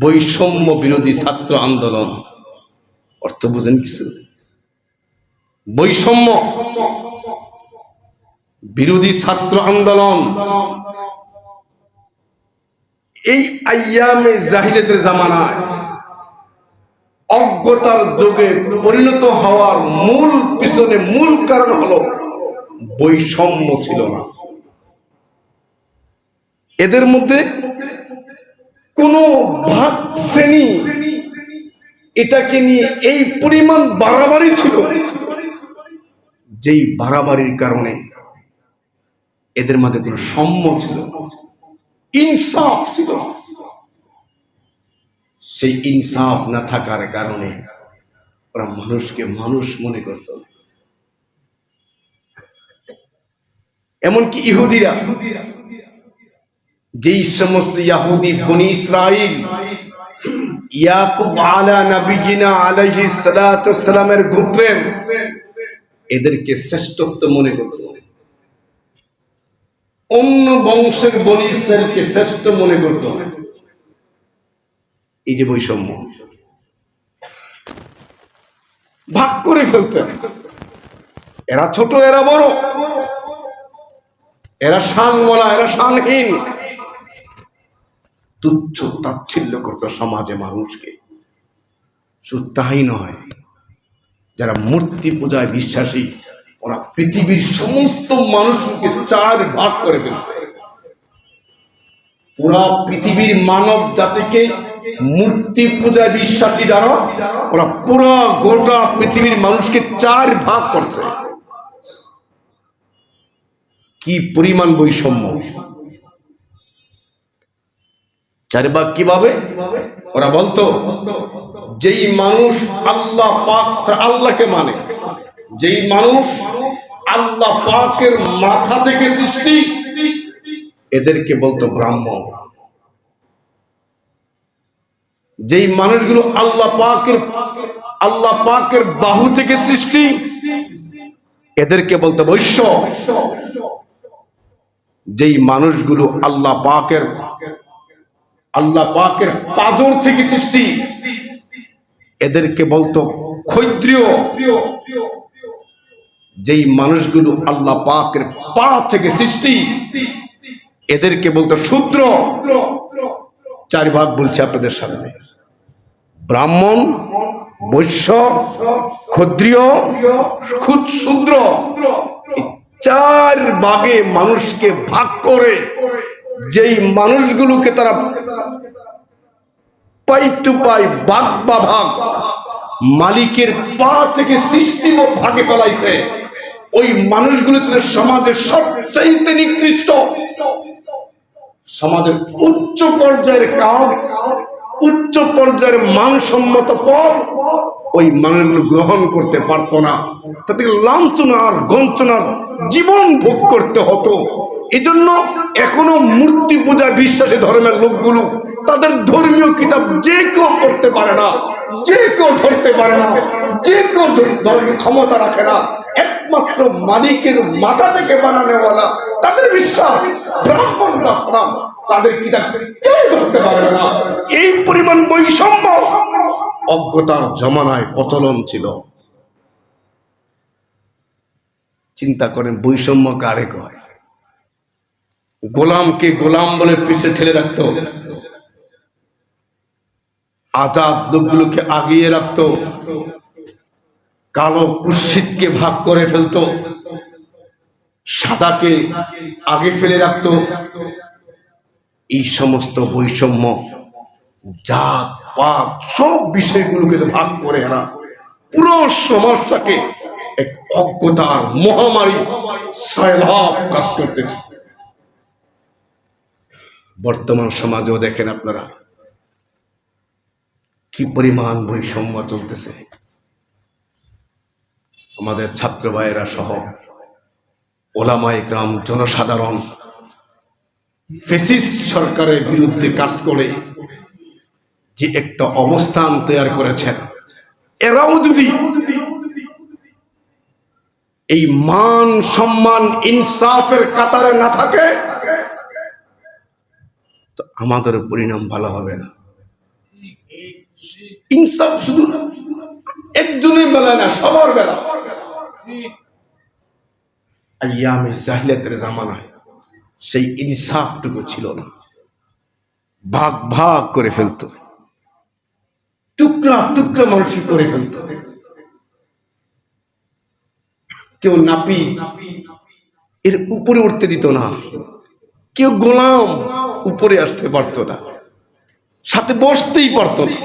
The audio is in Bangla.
বৈষম্য বিরোধী ছাত্র আন্দোলন। অর্থ বুঝেন কিছু? বৈষম্য বিরোধী ছাত্র আন্দোলন এই আইয়ামে জাহিলিয়াতের জামানায় অজ্ঞতার যুগে পরিণত হওয়ার মূল কারণ হলো বৈষম্য ছিল না। এদের মধ্যে কোন ভাগ শ্রেণী এটাকে নিয়ে এই পরিমাণ বাড়াবাড়ি ছিল, যেই বাড়াবাড়ির কারণে এদের মধ্যে কোনো সাম্য ছিল, ইনসাফ ছিল। সেই ইনসাফ না থাকার কারণে ওরা মানুষকে মানুষ মনে করত। এমনকি ইহুদিরা, যেই সমস্ত ইহুদি বনি ইসরাইল ইয়াকুব আলা নবিয়িনা আলাইহিস সালাতু ওয়াস সালামের গোত্রের, এদেরকে শ্রেষ্ঠত্ব মনে করত, অন্য বংশের বনি ইসরাইলকে শ্রেষ্ঠ মনে করত। এই যে বৈষম্য, ভাগ করে ফেলতেন, এরা ছোট এরা বড়, এরা শানওয়ালা এরা শানহীন, তুচ্ছ তাচ্ছিল্য করত সমাজে মানুষকে। শুধু তাই নয়, যারা মূর্তি পূজায় বিশ্বাসী ওরা পৃথিবীর সমস্ত মানুষকে চার ভাগ করে ফেলছে। পুরা পৃথিবীর মানব জাতিকে মূর্তি পূজায় বিশ্বাসী যারা, ওরা পুরা গোটা পৃথিবীর মানুষকে চার ভাগ করছে। কি পরিমাণ বৈষম্য! চার ভাগ কিভাবে? ওরা বলতো যেই মানুষ আল্লাহ পাক আল্লাহকে মানে, যেই মানুষ আল্লাহ পাকের মাথা থেকে সৃষ্টি, এদেরকে বলতো ব্রাহ্মণ। যেই মানুষগুলো আল্লাহ পাকের বাহু থেকে সৃষ্টি, এদেরকে বলতো বৈশ্য। যেই মানুষগুলো আল্লাহ পাকের পাঁজর থেকে সৃষ্টি, এদেরকে বলতো ক্ষত্রিয়। যেই মানুষগুলো আল্লাহ পাকের পা থেকে সৃষ্টি, এদেরকে বলতো শূদ্র। চার ভাগ বলছি আপনাদের সামনে: ব্রাহ্মণ, বৈশ্য, ক্ষত্রিয়, শূদ্র। চার ভাগে মানুষকে ভাগ করে যেই মানুষগুলোকে তারা পাই টু পাই, ভাগ বা ভাগ, মালিকের পা থেকে সৃষ্টি ভাগে ফেলাইছে, ওই মানুষগুলো সমাজের সবচাইতে নিকৃষ্ট, সমাজের উচ্চ পর্যায়ের কাজ, উচ্চ পর্যায়ের মানসম্মত পদ ওই মানুষগুলো গ্রহণ করতে পারতো না। তাদের লাঞ্ছনা আর গঞ্চনার জীবন ভোগ করতে হতো। এজন্য এখনো মূর্তি পূজা বিশ্বাসী ধর্মের লোকগুলো তাদের ধর্মীয় কিতাব যে কেউ পড়তে পারে না, যে কেউ ধরতে পারে না, যে কেউ ধর্মীয় ক্ষমতা রাখে না, একমাত্র মালিকের মাথা থেকে বানানোওয়ালা তাদের বিশ্বাস। ব্রাহ্মণরা ছাড়া তাদের কিতাব কেউ ধরতে পারে না। এই পরিমাণ বৈষম্য অজ্ঞতার জমানায় প্রচলন ছিল। চিন্তা করেন, বৈষম্য কারে কয়? গোলামকে গোলাম বলে পিছে ঠেলে রাখতো, আজাদ লোকগুলোকে আগিয়ে রাখতো, কালো কুৎসিতকে ভাগ করে ফেলতো, সাদাকে আগে ফেলে রাখতো। এই সমস্ত বৈষম্য, জাত পাত সব বিষয়গুলোকে ভাগ করে এরা পুরো সমাজটাকে এক অজ্ঞতার মহামারী সয়লাব কাজ করতেছে। বর্তমান সমাজেও দেখেন আপনারা কি পরিমাণ বৈষম্য চলতেছে। আমাদের ছাত্র ভাইয়েরা সহ ওলামায়ে কেরাম, জনসাধারণ ফ্যাসিস্ট সরকারের বিরুদ্ধে কাজ করে যে একটা অবস্থান তৈরি করেছেন, এরাও যদি এই মান সম্মান ইনসাফের কাতারে না থাকে তো আমাদের পরিণাম ভালো হবে না। ইনসাফ শুধু একজনের বেলা না, সবার বেলা। আইয়ামে জাহিলিয়াতের জামানায় সেই ইনসাফটুকু ছিল না, ভাগ ভাগ করে ফেলতো, টুকরা টুকরা মানুষ করে ফেলতো। কেউ নাপি এর উপরে উঠতে দিত না, কেউ গোলাম উপরে আসতে পারতো না, সাথে বসতেই পারতো না।